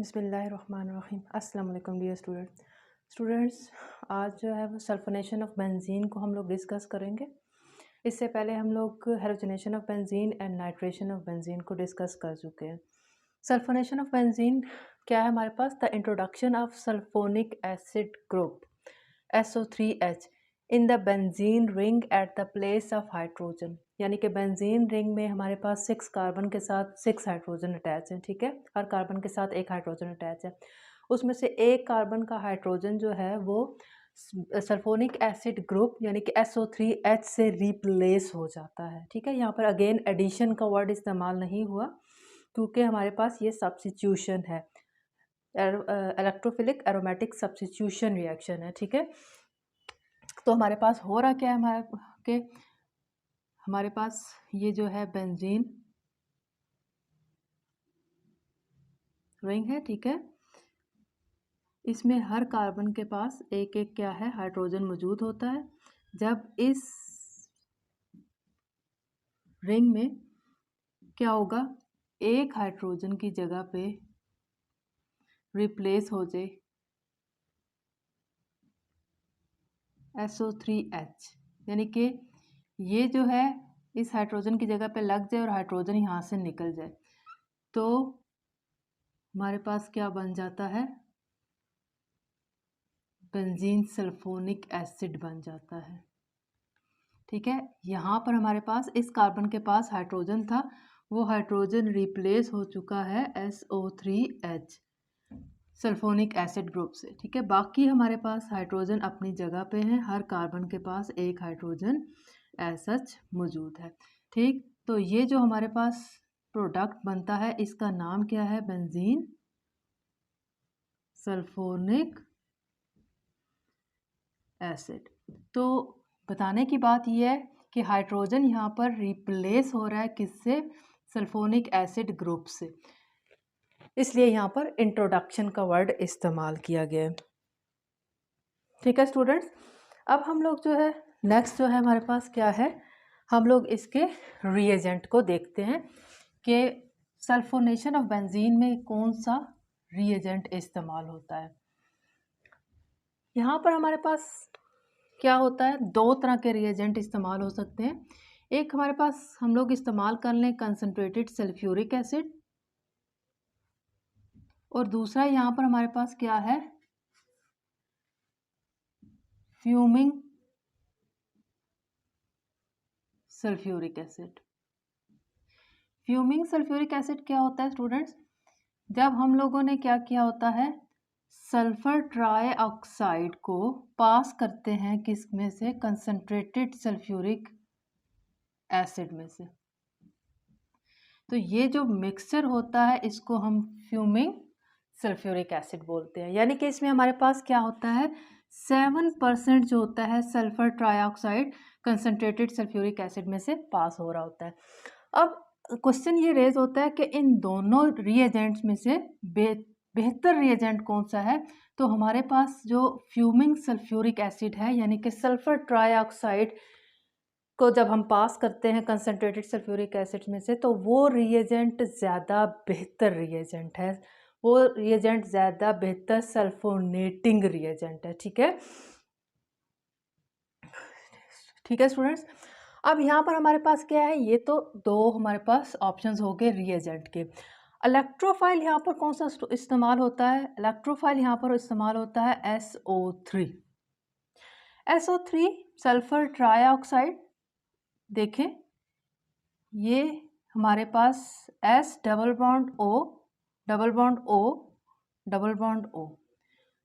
बिस्मिल्लाहिर्रहमानिर्रहीम। अस्सलाम वालेकुम डियर स्टूडेंट्स, आज जो है वो सल्फोनेशन ऑफ बेंजीन को हम लोग डिस्कस करेंगे। इससे पहले हम लोग halogenation of benzene and nitration of benzene को डिस्कस कर चुके हैं। सल्फोनेशन ऑफ बेंजीन क्या है हमारे पास? The introduction of sulphonic acid group SO3H in the benzene ring at the place of hydrogen, यानी कि बेंजीन रिंग में हमारे पास 6 कार्बन के साथ 6 हाइड्रोजन अटैच हैं। ठीक है, हर कार्बन के साथ एक हाइड्रोजन अटैच है। उसमें से एक कार्बन का हाइड्रोजन जो है वो सल्फोनिक एसिड ग्रुप यानी कि SO3H से रिप्लेस हो जाता है। ठीक है, यहाँ पर अगेन एडिशन का वर्ड इस्तेमाल नहीं हुआ क्योंकि हमारे पास ये सब्स्टिट्यूशन है, इलेक्ट्रोफिलिक एरोमेटिक सब्स्टिट्यूशन रिएक्शन है। ठीक है, तो हमारे पास हो रहा क्या है हमारे पास ये जो है बेंजीन रिंग है। ठीक है, इसमें हर कार्बन के पास एक एक क्या है हाइड्रोजन मौजूद होता है। जब इस रिंग में क्या होगा, एक हाइड्रोजन की जगह पे रिप्लेस हो जाए SO3H, यानी कि ये जो है इस हाइड्रोजन की जगह पे लग जाए और हाइड्रोजन यहाँ से निकल जाए, तो हमारे पास क्या बन जाता है, बेंजीन सल्फोनिक एसिड बन जाता है। ठीक है, यहाँ पर हमारे पास इस कार्बन के पास हाइड्रोजन था, वो हाइड्रोजन रिप्लेस हो चुका है SO3H सल्फोनिक एसिड ग्रुप से। ठीक है, बाकी हमारे पास हाइड्रोजन अपनी जगह पे हैं, हर कार्बन के पास एक हाइड्रोजन एज सच मौजूद है। ठीक, तो ये जो हमारे पास प्रोडक्ट बनता है इसका नाम क्या है, बेंजीन सल्फोनिक एसिड। तो बताने की बात यह है कि हाइड्रोजन यहाँ पर रिप्लेस हो रहा है किससे, सल्फोनिक एसिड ग्रुप से, इसलिए यहाँ पर इंट्रोडक्शन का वर्ड इस्तेमाल किया गया है। ठीक है स्टूडेंट्स, अब हम लोग जो है नेक्स्ट जो है हमारे पास क्या है, हम लोग इसके रिएजेंट को देखते हैं कि सल्फोनेशन ऑफ बेंजीन में कौन सा रिएजेंट इस्तेमाल होता है। यहाँ पर हमारे पास क्या होता है, दो तरह के रिएजेंट इस्तेमाल हो सकते हैं। एक हमारे पास हम लोग इस्तेमाल कर लें कंसनट्रेटेड सल्फ्यूरिक एसिड, और दूसरा यहाँ पर हमारे पास क्या है, fuming sulphuric acid. Fuming sulphuric acid क्या होता है स्टूडेंट्स, जब हम लोगों ने क्या किया होता है, सल्फर ट्राईऑक्साइड को पास करते हैं किस में से, कंसंट्रेटेड सल्फ्यूरिक एसिड में से, तो ये जो मिक्सचर होता है इसको हम फ्यूमिंग सल्फ्यूरिक एसिड बोलते हैं। यानी कि इसमें हमारे पास क्या होता है, 7% जो होता है sulphur trioxide concentrated sulphuric acid में से पास हो रहा होता है। अब क्वेश्चन ये रेज होता है कि इन दोनों रिएजेंट्स में से बेहतर रिएजेंट कौन सा है, तो हमारे पास जो फ्यूमिंग सल्फ्यूरिक एसिड है, यानी कि सल्फर ट्राईऑक्साइड को जब हम पास करते हैं कंसंट्रेटेड सल्फ्यूरिक एसिड में से, तो वो रिएजेंट ज़्यादा बेहतर रिएजेंट है, वो रिएजेंट ज़्यादा बेहतर सल्फोनेटिंग रिएजेंट है। ठीक है, ठीक है स्टूडेंट्स, अब यहाँ पर हमारे पास क्या है, ये तो दो हमारे पास ऑप्शंस हो गए रिएजेंट के। इलेक्ट्रोफाइल यहाँ पर कौन सा इस्तेमाल होता है, इलेक्ट्रोफाइल यहाँ पर इस्तेमाल होता है SO3 सल्फर ट्राईऑक्साइड। देखें, ये हमारे पास S double bond O double bond O double bond O,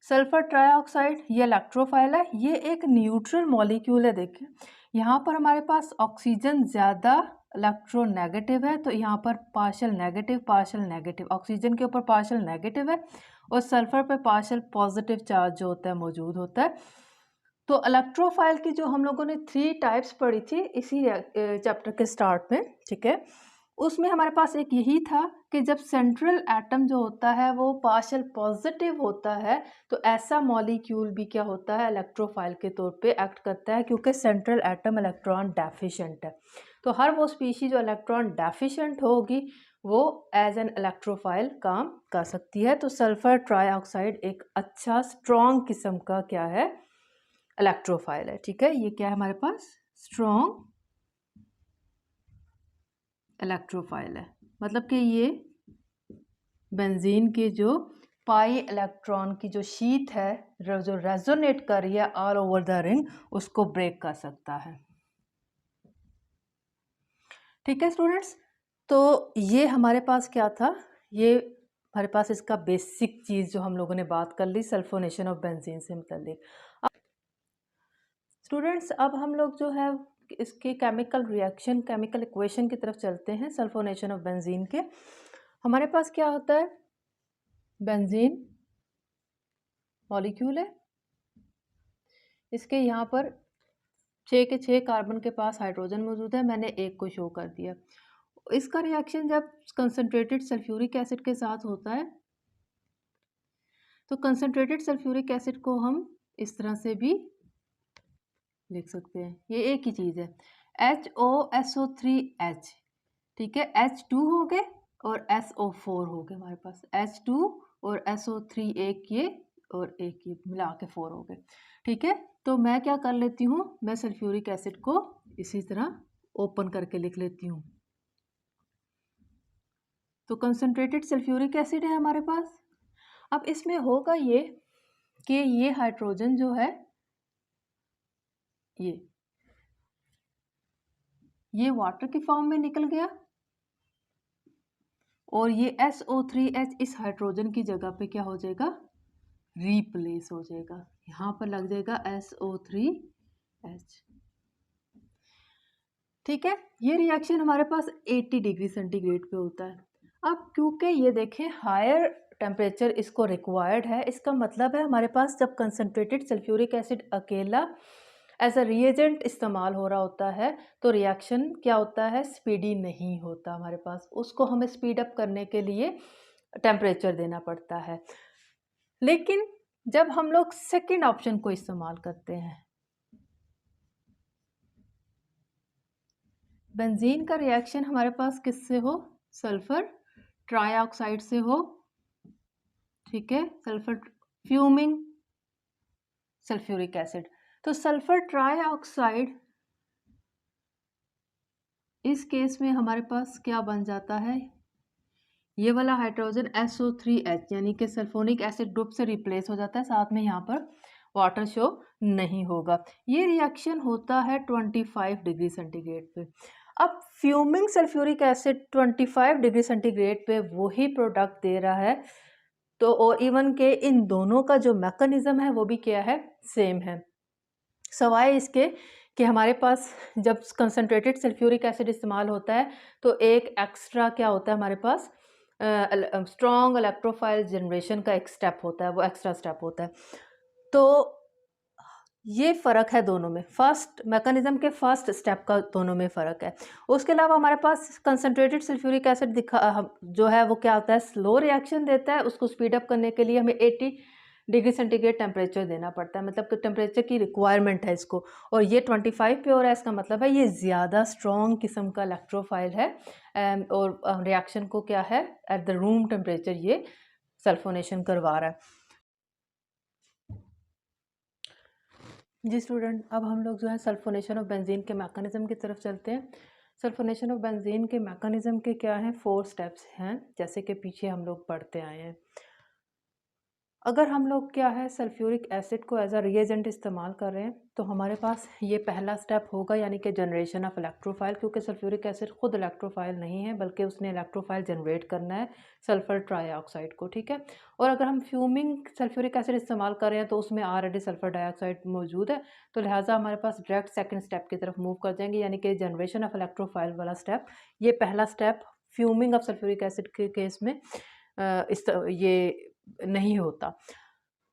sulphur trioxide ये इलेक्ट्रोफाइल है, ये एक न्यूट्रल मॉलिक्यूल है। देखें, यहाँ पर हमारे पास ऑक्सीजन ज़्यादा इलेक्ट्रोनेगेटिव है, तो यहाँ पर पार्शियल नेगेटिव, ऑक्सीजन के ऊपर पार्शियल नेगेटिव है और सल्फर पे पार्शियल पॉजिटिव चार्ज जो होता है मौजूद होता है। तो इलेक्ट्रोफाइल की जो हम लोगों ने 3 टाइप्स पढ़ी थी इसी चैप्टर के स्टार्ट में, ठीक है, उसमें हमारे पास एक यही था कि जब सेंट्रल एटम जो होता है वो पार्शियल पॉजिटिव होता है, तो ऐसा मॉलिक्यूल भी क्या होता है, इलेक्ट्रोफाइल के तौर पे एक्ट करता है, क्योंकि सेंट्रल एटम इलेक्ट्रॉन डेफिशिएंट है। तो हर वो स्पीशीज जो इलेक्ट्रॉन डेफिशिएंट होगी वो एज एन इलेक्ट्रोफाइल काम कर सकती है। तो सल्फर ट्राईऑक्साइड एक अच्छा स्ट्रॉन्ग किस्म का क्या है, इलेक्ट्रोफाइल है। ठीक है, ये क्या है हमारे पास, स्ट्रॉन्ग इलेक्ट्रोफाइल है। मतलब कि ये बेंजीन की जो पाई इलेक्ट्रॉन की जो शीट है जो रेजोनेट कर रही है ऑल ओवर द रिंग, उसको ब्रेक कर सकता है। ठीक है स्टूडेंट्स, तो ये हमारे पास क्या था, ये हमारे पास इसका बेसिक चीज़ जो हम लोगों ने बात कर ली सल्फोनेशन ऑफ बेंजीन से मुताल्लिक। स्टूडेंट्स अब हम लोग जो है इसके केमिकल रिएक्शन, केमिकल इक्वेशन की तरफ चलते हैं सल्फोनेशन ऑफ बेंजीन के। हमारे पास क्या होता है, बेंजीन मॉलिक्यूल है, इसके यहाँ पर 6 के 6 कार्बन के पास हाइड्रोजन मौजूद है, मैंने एक को शो कर दिया। इसका रिएक्शन जब कंसनट्रेटेड सल्फ्यूरिक एसिड के साथ होता है तो कंसनट्रेटेड सल्फ्यूरिक एसिड को हम इस तरह से भी लिख सकते हैं, ये एक ही चीज़ है, HOSO3H। ठीक है, H2 हो गए और SO4 हो गए हमारे पास, H2 और SO3 एक ये और एक ये मिला के 4 हो गए। ठीक है, तो मैं क्या कर लेती हूँ, मैं सल्फ्यूरिक एसिड को इसी तरह ओपन करके लिख लेती हूँ। तो कंसनट्रेटेड सल्फ्यूरिक एसिड है हमारे पास। अब इसमें होगा ये कि ये हाइड्रोजन जो है ये वाटर की फॉर्म में निकल गया और ये SO3H इस हाइड्रोजन की जगह पे क्या हो जाएगा, रिप्लेस हो जाएगा, यहाँ पर लग जाएगा SO3H। ठीक है, ये रिएक्शन हमारे पास 80 डिग्री सेंटीग्रेड पे होता है। अब क्योंकि ये देखें हायर टेम्परेचर इसको रिक्वायर्ड है, इसका मतलब है हमारे पास जब कंसनट्रेटेड सल्फ्यूरिक एसिड अकेला एज अ रिएजेंट इस्तेमाल हो रहा होता है तो रिएक्शन क्या होता है, स्पीडी नहीं होता हमारे पास, उसको हमें स्पीड अप करने के लिए टेम्परेचर देना पड़ता है। लेकिन जब हम लोग सेकेंड ऑप्शन को इस्तेमाल करते हैं, बेंजीन का रिएक्शन हमारे पास किससे हो, सल्फर ट्राईऑक्साइड से हो। ठीक है, सल्फर फ्यूमिंग सल्फ्यूरिक एसिड, तो सल्फर ट्राईऑक्साइड इस केस में हमारे पास क्या बन जाता है, ये वाला हाइड्रोजन SO3H यानी कि सल्फोनिक एसिड ग्रुप से रिप्लेस हो जाता है, साथ में यहाँ पर वाटर शो नहीं होगा। ये रिएक्शन होता है 25 डिग्री सेंटीग्रेड पे। अब fuming sulphuric acid 25 degree centigrade पे वही प्रोडक्ट दे रहा है, तो और इवन के इन दोनों का जो मैकेनिज्म है वो भी क्या है, सेम है, सवाए इसके कि हमारे पास जब कंसनट्रेटेड सल्फ्यूरिक एसिड इस्तेमाल होता है तो एक एक्स्ट्रा क्या होता है हमारे पास, स्ट्रॉन्ग इलेक्ट्रोफाइल जनरेशन का एक स्टेप होता है, वो एक्स्ट्रा स्टेप होता है। तो ये फ़र्क है दोनों में, फर्स्ट मैकेनिज्म के फर्स्ट स्टेप का दोनों में फ़र्क है। उसके अलावा हमारे पास कंसनट्रेटेड सल्फ्यूरिक एसिड जो है वो क्या होता है, स्लो रिएक्शन देता है, उसको स्पीड अप करने के लिए हमें 80 डिग्री सेंटीग्रेड टेम्परेचर देना पड़ता है, मतलब कि टेम्परेचर की रिक्वायरमेंट है इसको, और ये 25 पे हो रहा है, इसका मतलब है ये ज़्यादा स्ट्रॉन्ग किस्म का इलेक्ट्रोफाइल है और रिएक्शन को क्या है एट द रूम टेम्परेचर ये सल्फोनेशन करवा रहा है। जी स्टूडेंट, अब हम लोग जो है सल्फोनेशन ऑफ बेंजीन के मैकेनिज्म की तरफ चलते हैं। सल्फोनेशन ऑफ बेंजीन के मैकेनिज्म के क्या हैं, 4 स्टेप्स हैं, जैसे कि पीछे हम लोग पढ़ते आए हैं। अगर हम लोग क्या है सल्फ्यूरिक एसिड को एज अ रिएजेंट इस्तेमाल कर रहे हैं तो हमारे पास ये पहला स्टेप होगा, यानी कि जनरेशन ऑफ इलेक्ट्रोफाइल, क्योंकि सल्फ्यूरिक एसिड खुद इलेक्ट्रोफाइल नहीं है बल्कि उसने इलेक्ट्रोफाइल जनरेट करना है सल्फर ट्राईऑक्साइड को। ठीक है, और अगर हम फ्यूमिंग सल्फ्यूरिक एसिड इस्तेमाल कर रहे हैं तो उसमें ऑलरेडी सल्फर डाइऑक्साइड मौजूद है, तो लिहाजा हमारे पास डायरेक्ट सेकेंड स्टेप की तरफ मूव कर जाएंगे, यानी कि जनरेशन ऑफ इलेक्ट्रोफाइल वाला स्टेप। ये पहला step fuming of sulphuric acid के केस में ये नहीं होता।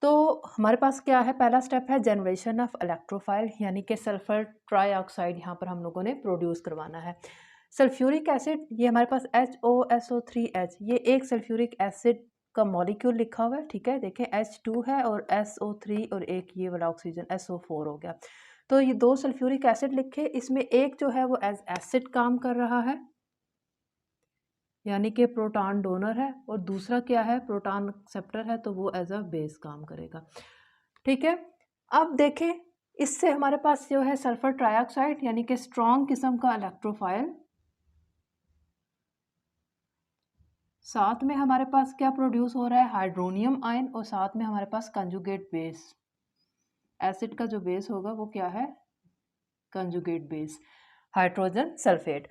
तो हमारे पास क्या है, पहला स्टेप है जनरेशन ऑफ इलेक्ट्रोफाइल, यानी कि सल्फर ट्राईऑक्साइड यहाँ पर हम लोगों ने प्रोड्यूस करवाना है। सल्फ्यूरिक एसिड ये हमारे पास HOSO3H, ये एक सल्फ्यूरिक एसिड का मॉलिक्यूल लिखा हुआ है। ठीक है, देखें H2 है और SO3 और एक ये वाला ऑक्सीजन SO4 हो गया। तो ये 2 सल्फ्यूरिक एसिड लिखे, इसमें एक जो है वो एज एसिड काम कर रहा है, यानी कि प्रोटॉन डोनर है, और दूसरा क्या है, प्रोटॉन एक्सेप्टर है, तो वो एज अ बेस काम करेगा। ठीक है, अब देखें इससे हमारे पास जो है सल्फर ट्राइऑक्साइड यानी कि स्ट्रॉन्ग किस्म का इलेक्ट्रोफाइल, साथ में हमारे पास क्या प्रोड्यूस हो रहा है, हाइड्रोनियम आयन, और साथ में हमारे पास कंजुगेट बेस। एसिड का जो बेस होगा वो क्या है, कंजुगेट बेस, हाइड्रोजन सल्फेट।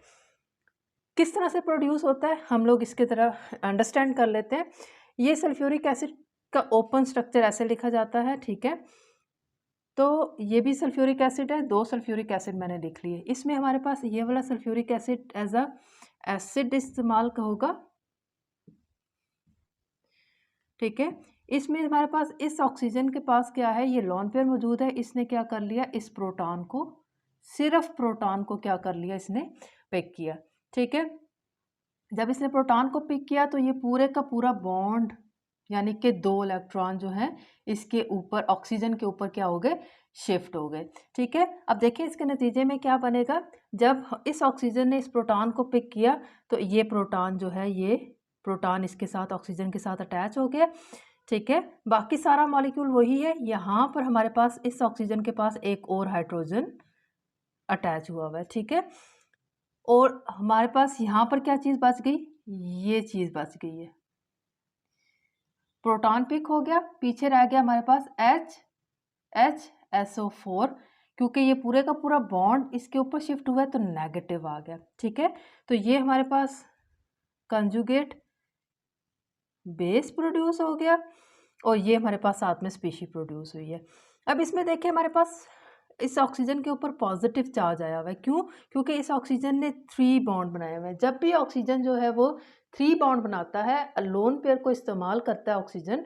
किस तरह से प्रोड्यूस होता है हम लोग इसकी तरह अंडरस्टैंड कर लेते हैं। ये सल्फ्यूरिक एसिड का ओपन स्ट्रक्चर ऐसे लिखा जाता है, ठीक है। तो ये भी सल्फ्यूरिक एसिड है, 2 सल्फ्यूरिक एसिड मैंने लिख लिए। इसमें हमारे पास ये वाला sulphuric acid as a acid इस्तेमाल का होगा, ठीक है। इसमें हमारे पास इस ऑक्सीजन के पास क्या है, ये लोन पेयर मौजूद है, इसने क्या कर लिया, इस प्रोटॉन को, सिर्फ प्रोटॉन को क्या कर लिया, इसने पिक किया, ठीक है। जब इसने प्रोटॉन को पिक किया तो ये पूरे का पूरा बॉन्ड यानी कि 2 इलेक्ट्रॉन जो है इसके ऊपर, ऑक्सीजन के ऊपर क्या हो गए, शिफ्ट हो गए, ठीक है। अब देखिए इसके नतीजे में क्या बनेगा, जब इस ऑक्सीजन ने इस प्रोटॉन को पिक किया तो ये प्रोटॉन जो है, ये प्रोटॉन इसके साथ ऑक्सीजन के साथ अटैच हो गया, ठीक है। बाकी सारा मॉलिक्यूल वही है, यहाँ पर हमारे पास इस ऑक्सीजन के पास एक और हाइड्रोजन अटैच हुआ है, ठीक है। और हमारे पास यहाँ पर क्या चीज़ बच गई, ये चीज़ बच गई है, प्रोटॉन पिक हो गया, पीछे रह गया हमारे पास HSO4, क्योंकि ये पूरे का पूरा बॉन्ड इसके ऊपर शिफ्ट हुआ है तो नेगेटिव आ गया, ठीक है। तो ये हमारे पास कंजुगेट बेस प्रोड्यूस हो गया और ये हमारे पास साथ में स्पीशी प्रोड्यूस हुई है। अब इसमें देखिए हमारे पास इस ऑक्सीजन के ऊपर पॉजिटिव चार्ज आया हुआ है, क्यों, क्योंकि इस ऑक्सीजन ने 3 बॉन्ड बनाए हुए हैं। जब भी ऑक्सीजन जो है वो 3 बॉन्ड बनाता है, लोन पेयर को इस्तेमाल करता है ऑक्सीजन,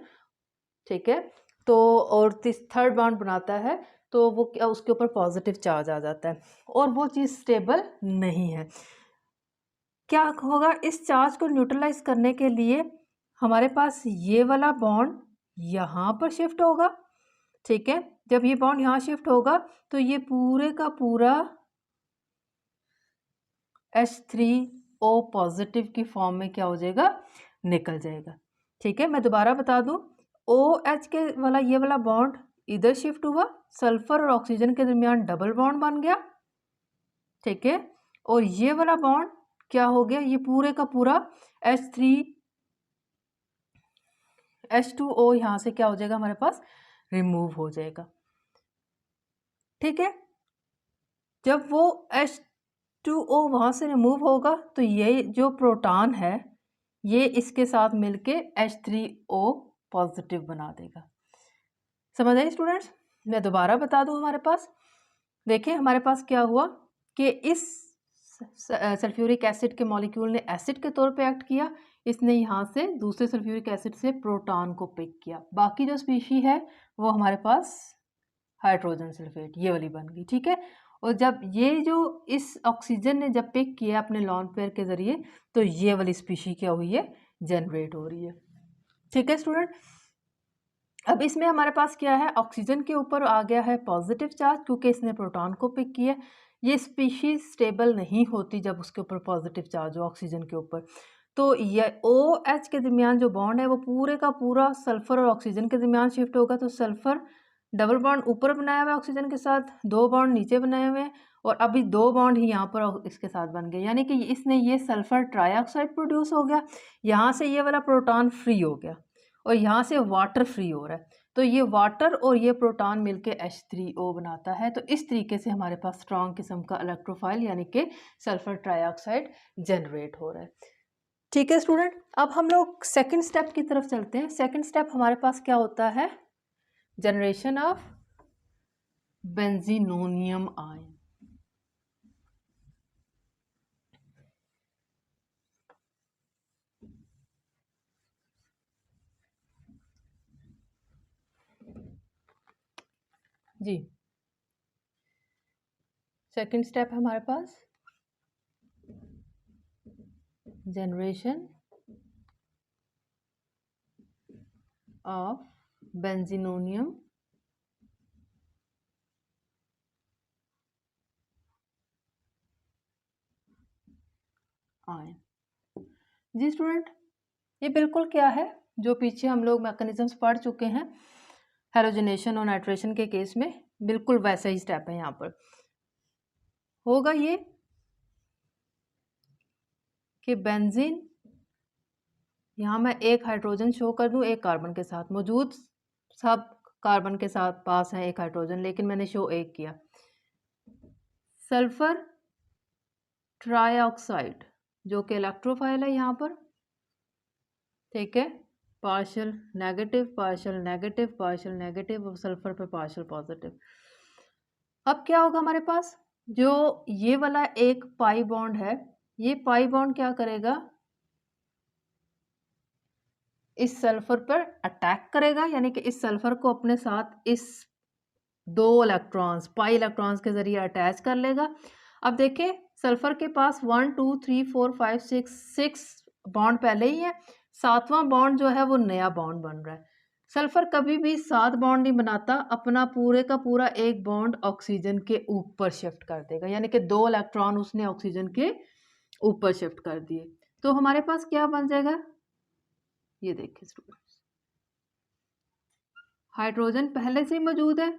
ठीक है, तो और थर्ड बॉन्ड बनाता है तो वो क्या, उसके ऊपर पॉजिटिव चार्ज आ जाता है और वो चीज़ स्टेबल नहीं है। क्या होगा, इस चार्ज को न्यूट्रलाइज करने के लिए हमारे पास ये वाला बॉन्ड यहाँ पर शिफ्ट होगा, ठीक है। जब ये बॉन्ड यहाँ शिफ्ट होगा तो ये पूरे का पूरा H3O पॉजिटिव की फॉर्म में क्या हो जाएगा, निकल जाएगा, ठीक है। मैं दोबारा बता दूं, OH के वाला ये वाला बॉन्ड इधर शिफ्ट हुआ, सल्फर और ऑक्सीजन के दरमियान डबल बॉन्ड बन गया, ठीक है। और ये वाला बॉन्ड क्या हो गया, ये पूरे का पूरा H2O यहाँ से क्या हो जाएगा, हमारे पास रिमूव हो जाएगा, ठीक है। जब वो H2O वहाँ से रिमूव होगा तो ये जो प्रोटॉन है ये इसके साथ मिलके H3O पॉजिटिव बना देगा। समझ आई स्टूडेंट्स? मैं दोबारा बता दूं, हमारे पास देखिए हमारे पास क्या हुआ कि इस सल्फ्यूरिक एसिड के मॉलिक्यूल ने एसिड के तौर पे एक्ट किया, इसने यहाँ से दूसरे सल्फ्यूरिक एसिड से प्रोटॉन को पिक किया, बाकी जो स्पीशी है वो हमारे पास हाइड्रोजन सल्फेट ये वाली बन गई, ठीक है। और जब ये जो इस ऑक्सीजन ने जब पिक किया अपने लॉन पेयर के ज़रिए तो ये वाली स्पीशी क्या हुई है, जनरेट हो रही है, ठीक है स्टूडेंट। अब इसमें हमारे पास क्या है, ऑक्सीजन के ऊपर आ गया है पॉजिटिव चार्ज क्योंकि इसने प्रोटॉन को पिक किया। ये स्पीशीज स्टेबल नहीं होती जब उसके ऊपर पॉजिटिव चार्ज हो ऑक्सीजन के ऊपर, तो ये OH के दरमियान जो बॉन्ड है वो पूरे का पूरा सल्फर और ऑक्सीजन के दरमियान शिफ्ट होगा, तो सल्फर डबल बॉन्ड ऊपर बनाया हुआ है ऑक्सीजन के साथ, 2 बॉन्ड नीचे बनाए हुए हैं और अभी 2 बॉन्ड ही यहाँ पर इसके साथ बन गए, यानी कि इसने ये सल्फर ट्राइऑक्साइड प्रोड्यूस हो गया, यहाँ से ये वाला प्रोटॉन फ्री हो गया और यहाँ से वाटर फ्री हो रहा है, तो ये वाटर और ये प्रोटॉन मिलके H3O बनाता है। तो इस तरीके से हमारे पास स्ट्रॉन्ग किस्म का इलेक्ट्रोफाइल यानी कि सल्फर ट्राइऑक्साइड जनरेट हो रहा है, ठीक है स्टूडेंट। अब हम लोग सेकंड स्टेप की तरफ चलते हैं। सेकंड स्टेप हमारे पास क्या होता है, जनरेशन ऑफ बेंजीनोनियम आयन। जी, सेकंड स्टेप है हमारे पास जनरेशन ऑफ बेंजीनोनियम आयन। जी स्टूडेंट, ये बिल्कुल क्या है जो पीछे हम लोग मैकेनिज्म्स पढ़ चुके हैं हेलोजनेशन और नाइट्रेशन के केस में, बिल्कुल वैसा ही स्टेप है यहाँ पर। होगा ये कि बेंजीन, यहाँ मैं एक हाइड्रोजन शो कर दूं एक कार्बन के साथ, मौजूद सब कार्बन के साथ पास है एक हाइड्रोजन, लेकिन मैंने शो एक किया। सल्फर ट्राइऑक्साइड जो कि इलेक्ट्रोफाइल है यहाँ पर, ठीक है, partial negative partial negative partial negative और सल्फर पे पार्शियल पॉजिटिव। अब क्या होगा हमारे पास, जो ये वाला एक पाई बॉन्ड है, ये पाई बॉन्ड क्या करेगा, इस सल्फर पर अटैक करेगा, यानी कि इस सल्फर को अपने साथ इस दो इलेक्ट्रॉन्स पाई इलेक्ट्रॉन्स के जरिए अटैच कर लेगा। अब देखिए सल्फर के पास 1 2 3 4 5 6 बॉन्ड पहले ही है, सातवां बॉन्ड जो है वो नया बॉन्ड बन रहा है। सल्फर कभी भी 7 बॉन्ड नहीं बनाता, अपना पूरे का पूरा एक बॉन्ड ऑक्सीजन के ऊपर शिफ्ट कर देगा, यानी कि 2 इलेक्ट्रॉन उसने ऑक्सीजन के ऊपर शिफ्ट कर दिए। तो हमारे पास क्या बन जाएगा, ये देखिए स्टूडेंट्स, हाइड्रोजन पहले से ही मौजूद है,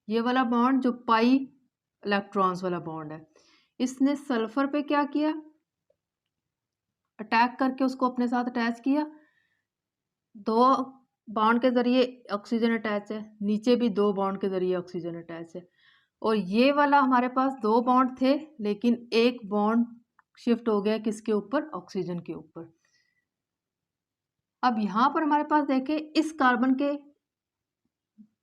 ये वाला बॉन्ड जो पाई इलेक्ट्रॉन्स वाला बॉन्ड है, इसने सल्फर पे क्या किया, अटैक करके उसको अपने साथ अटैच किया। 2 बॉन्ड के जरिए ऑक्सीजन अटैच है, नीचे भी 2 बॉन्ड के जरिए ऑक्सीजन अटैच है, और ये वाला हमारे पास 2 बॉन्ड थे, लेकिन एक बॉन्ड शिफ्ट हो गया किसके ऊपर, ऑक्सीजन के ऊपर। अब यहाँ पर हमारे पास देखें इस कार्बन के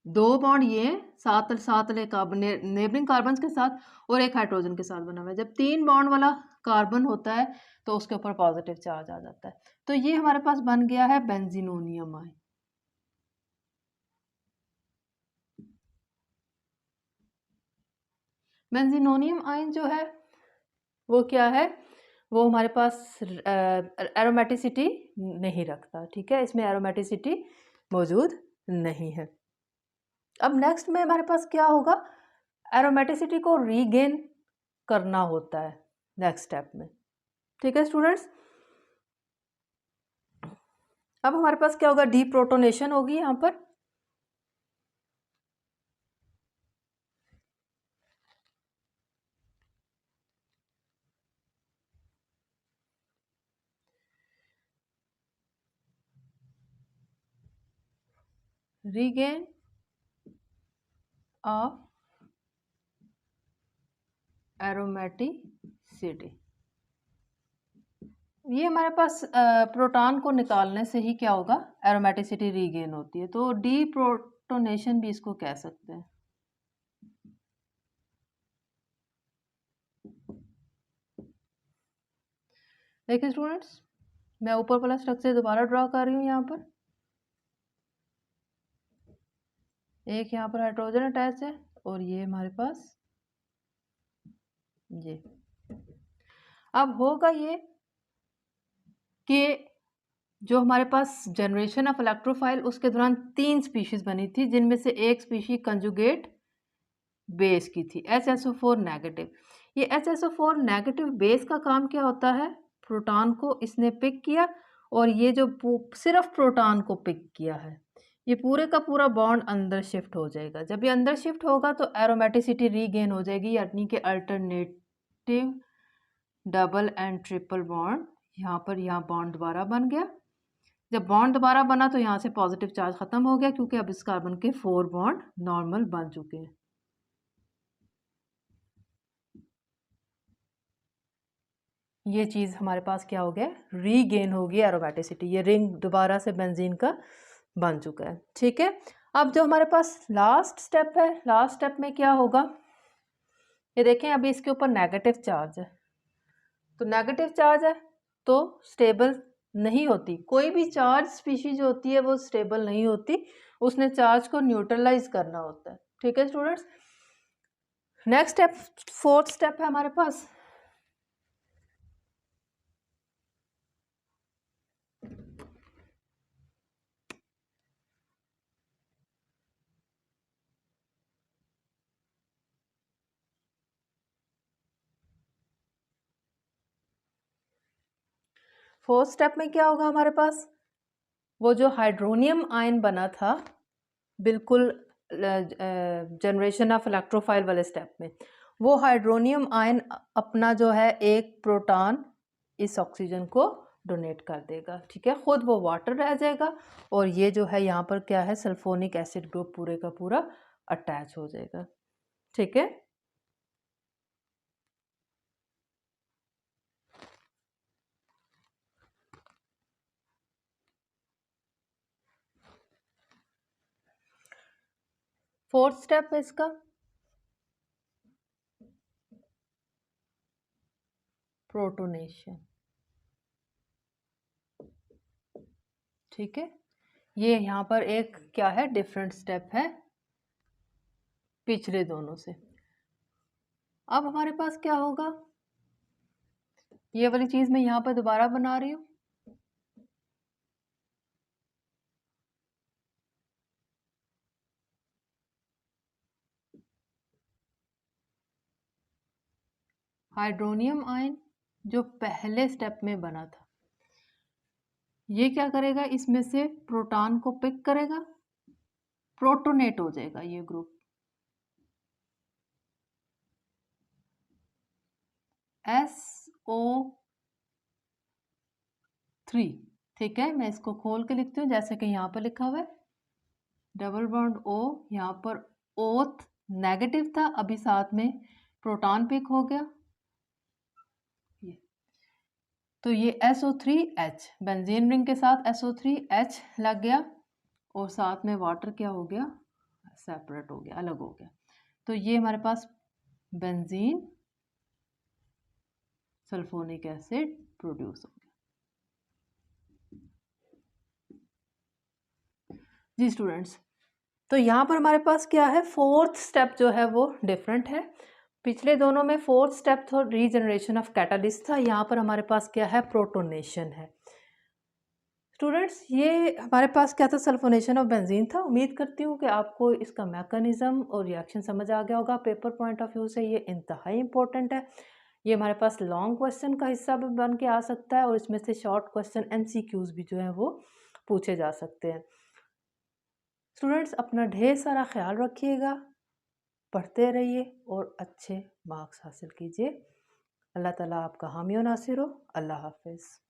2 बॉन्ड ये सात सात कार्बन नेबरिंग कार्बन के साथ और एक हाइड्रोजन के साथ बना हुआ है। जब 3 बॉन्ड वाला कार्बन होता है तो उसके ऊपर पॉजिटिव चार्ज आ जाता है। तो ये हमारे पास बन गया है बेंजीनोनियम आयन। बेंजीनोनियम आयन जो है वो क्या है, वो हमारे पास एरोमेटिसिटी नहीं रखता, ठीक है, इसमें एरोमेटिसिटी मौजूद नहीं है। अब नेक्स्ट में हमारे पास क्या होगा, एरोमेटिसिटी को रीगेन करना होता है नेक्स्ट स्टेप में, ठीक है स्टूडेंट्स। अब हमारे पास क्या होगा, डीप्रोटोनेशन होगी यहाँ पर, रीगेन ऑफ एरोमेटिसिटी। ये हमारे पास प्रोटॉन को निकालने से ही क्या होगा, एरोमेटिसिटी रीगेन होती है, तो डीप्रोटोनेशन भी इसको कह सकते हैं। देखिए स्टूडेंट्स, मैं ऊपर वाला स्ट्रक्चर दोबारा ड्रॉ कर रही हूँ। यहाँ पर एक यहाँ पर हाइड्रोजन अटैच है और ये हमारे पास ये। अब होगा ये कि जो हमारे पास जनरेशन ऑफ इलेक्ट्रोफाइल उसके दौरान 3 स्पीशीज बनी थी, जिनमें से एक स्पीशी कंजुगेट बेस की थी HSO4 नेगेटिव। ये HSO4 नेगेटिव बेस का काम क्या होता है, प्रोटॉन को इसने पिक किया, और ये जो सिर्फ प्रोटॉन को पिक किया है, ये पूरे का पूरा बॉन्ड अंदर शिफ्ट हो जाएगा। जब ये अंदर शिफ्ट होगा तो एरोमेटिसिटी रीगेन हो जाएगी, यानी कि alternative double and triple bond यहाँ पर, यहाँ बॉन्ड दोबारा बन गया। जब बॉन्ड दोबारा बना तो यहाँ से पॉजिटिव चार्ज खत्म हो गया, क्योंकि अब इस कार्बन के 4 बॉन्ड नॉर्मल बन चुके हैं। ये चीज़ हमारे पास क्या हो गया, रीगेन हो गई एरोमेटिसिटी, ये रिंग दोबारा से बेंजीन का बन चुका है, ठीक है। अब जो हमारे पास लास्ट स्टेप है, लास्ट स्टेप में क्या होगा, ये देखें अभी इसके ऊपर नेगेटिव चार्ज है, तो नेगेटिव चार्ज है तो स्टेबल नहीं होती, कोई भी चार्ज स्पीशीज होती है वो स्टेबल नहीं होती, उसने चार्ज को न्यूट्रलाइज करना होता है, ठीक है students. Next step, 4th step है हमारे पास, फोर्थ स्टेप में क्या होगा हमारे पास, वो जो हाइड्रोनियम आयन बना था बिल्कुल जनरेशन ऑफ इलेक्ट्रोफाइल वाले स्टेप में, वो हाइड्रोनियम आयन अपना जो है एक प्रोटॉन इस ऑक्सीजन को डोनेट कर देगा, ठीक है, खुद वो वाटर रह जाएगा और ये जो है यहाँ पर क्या है, सल्फोनिक एसिड ग्रुप पूरे का पूरा अटैच हो जाएगा, ठीक है। फोर्थ स्टेप है इसका प्रोटोनेशन, ठीक है। ये यहाँ पर एक क्या है, डिफरेंट स्टेप है पिछले दोनों से। अब हमारे पास क्या होगा, ये वाली चीज मैं यहाँ पर दोबारा बना रही हूँ, हाइड्रोनियम आयन जो पहले स्टेप में बना था, ये क्या करेगा, इसमें से प्रोटॉन को पिक करेगा, प्रोटोनेट हो जाएगा ये ग्रुप SO3, ठीक है। मैं इसको खोल के लिखती हूँ जैसे कि यहाँ पर लिखा हुआ है, डबल बॉन्ड O, यहाँ पर ओथ नेगेटिव था, अभी साथ में प्रोटॉन पिक हो गया, तो ये SO3H बेंजीन रिंग के साथ SO3H लग गया और साथ में वाटर क्या हो गया, सेपरेट हो गया, अलग हो गया, तो ये हमारे पास बेंजीन सल्फोनिक एसिड प्रोड्यूस हो गया। जी स्टूडेंट्स, तो यहाँ पर हमारे पास क्या है, फोर्थ स्टेप जो है वो डिफरेंट है, पिछले दोनों में फोर्थ स्टेप था रीजनरेशन ऑफ कैटालिस्ट था, यहाँ पर हमारे पास क्या है, प्रोटोनेशन है। स्टूडेंट्स, ये हमारे पास क्या था, सल्फोनेशन ऑफ बेंजीन था। उम्मीद करती हूँ कि आपको इसका मैकेनिज्म और रिएक्शन समझ आ गया होगा। पेपर पॉइंट ऑफ व्यू से ये इंतहाई इंपॉर्टेंट है, ये हमारे पास लॉन्ग क्वेश्चन का हिस्सा भी बन के आ सकता है और इसमें से शॉर्ट क्वेश्चन MCQs भी जो है वो पूछे जा सकते हैं। स्टूडेंट्स, अपना ढेर सारा ख्याल रखिएगा, पढ़ते रहिए और अच्छे मार्क्स हासिल कीजिए। अल्लाह ताला आपका हामी और नासिर हो। अल्लाह हाफिज़।